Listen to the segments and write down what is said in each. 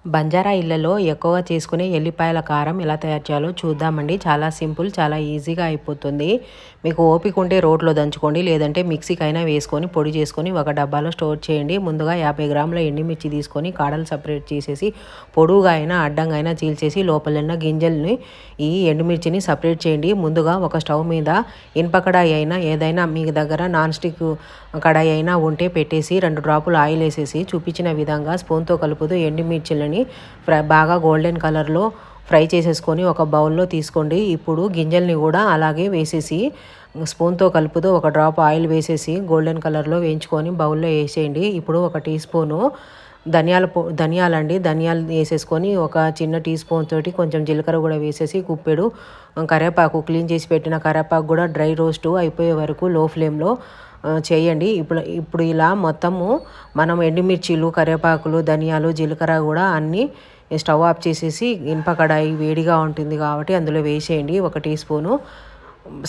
బంజారా ఇళ్లలో ఎక్కువగా చేసుకునే ఎల్లిపాయల కారం ఎలా తయారు చేయాలో చూద్దామండి. చాలా సింపుల్, చాలా ఈజీగా అయిపోతుంది. మీకు ఓపిక ఉంటే రోట్లో దంచుకోండి, లేదంటే మిక్సీకైనా వేసుకొని పొడి చేసుకొని ఒక డబ్బాలో స్టోర్ చేయండి. ముందుగా 50 గ్రాముల ఎండుమిర్చి తీసుకొని కాడలు సపరేట్ చేసేసి పొడువుగా అయినా అడ్డంగా అయినా చీల్చేసి లోపలున్న గింజల్ని ఈ ఎండుమిర్చిని సపరేట్ చేయండి. ముందుగా ఒక స్టవ్ మీద ఇనుప కడాయి అయినా ఏదైనా మీ దగ్గర నాన్ స్టిక్ కడాయి అయినా ఉంటే పెట్టేసి 2 డ్రాపులు ఆయిల్ వేసేసి చూపించిన విధంగా స్పూన్తో కలుపుతూ ఎండుమిర్చిలని బాగా గోల్డెన్ కలర్లో ఫ్రై చేసేసుకొని ఒక బౌల్లో తీసుకోండి. ఇప్పుడు గింజల్ని కూడా అలాగే వేసేసి స్పూన్తో కలుపుతూ ఒక డ్రాప్ ఆయిల్ వేసేసి గోల్డెన్ కలర్లో వేయించుకొని బౌల్లో వేసేయండి. ఇప్పుడు ఒక టీ స్పూను ధనియాలు వేసేసుకొని ఒక చిన్న టీ స్పూన్ తోటి కొంచెం జీలకర్ర కూడా వేసేసి కుప్పెడు కరివేపాకు, క్లీన్ చేసి పెట్టిన కరివేపాకు కూడా డ్రై రోస్ట్ అయిపోయే వరకు లో ఫ్లేమ్లో చేయండి. ఇప్పుడు ఇలా మొత్తము మనం ఎండుమిర్చీలు, కరివేపాకులు, ధనియాలు, జీలకర్ర కూడా అన్నీ స్టవ్ ఆఫ్ చేసేసి ఇనుప కడాయి వేడిగా ఉంటుంది కాబట్టి అందులో వేసేయండి. ఒక టీ స్పూను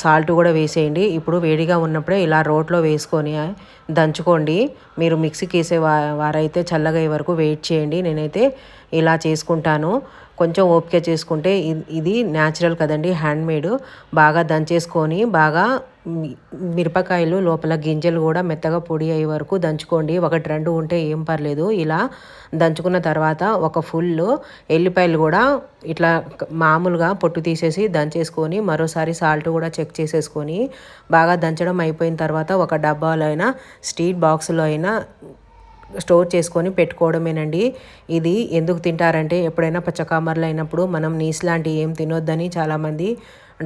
సాల్ట్ కూడా వేసేయండి. ఇప్పుడు వేడిగా ఉన్నప్పుడే ఇలా రోట్లో వేసుకొని దంచుకోండి. మీరు మిక్సీకి వేసే వారైతే చల్లగా అయ్యే వరకు వెయిట్ చేయండి. నేనైతే ఇలా చేసుకుంటాను. కొంచెం ఓపిక చేసుకుంటే ఇది న్యాచురల్ కదండి, హ్యాండ్మేడ్. బాగా దంచేసుకొని బాగా మిరపకాయలు లోపల గింజలు కూడా మెత్తగా పొడి అయ్యే వరకు దంచుకోండి. 1-2 ఉంటే ఏం పర్లేదు. ఇలా దంచుకున్న తర్వాత ఒక ఫుల్ ఎల్లిపాయలు కూడా ఇట్లా మామూలుగా పొట్టు తీసేసి దంచేసుకొని మరోసారి సాల్ట్ కూడా చెక్ చేసేసుకొని బాగా దంచడం అయిపోయిన తర్వాత ఒక డబ్బాలో అయినా స్టీల్ బాక్స్లో అయినా స్టోర్ చేసుకొని పెట్టుకోవడమేనండి. ఇది ఎందుకు తింటారంటే ఎప్పుడైనా పచ్చకామర్లు అయినప్పుడు మనం నీసు లాంటివి ఏం తినొద్దని చాలామంది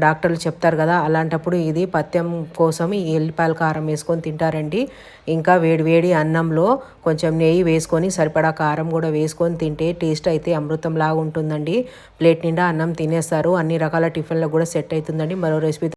డాక్టర్లు చెప్తారు కదా, అలాంటప్పుడు ఇది పథ్యం కోసం ఈ ఎల్లిపాయల కారం వేసుకొని తింటారండి. ఇంకా వేడి అన్నంలో కొంచెం నెయ్యి వేసుకొని సరిపడా కారం కూడా వేసుకొని తింటే టేస్ట్ అయితే అమృతంలాగా ఉంటుందండి. ప్లేట్ నిండా అన్నం తినేస్తారు. అన్ని రకాల టిఫిన్లకు కూడా సెట్ అవుతుందండి. మరో రెసిపీ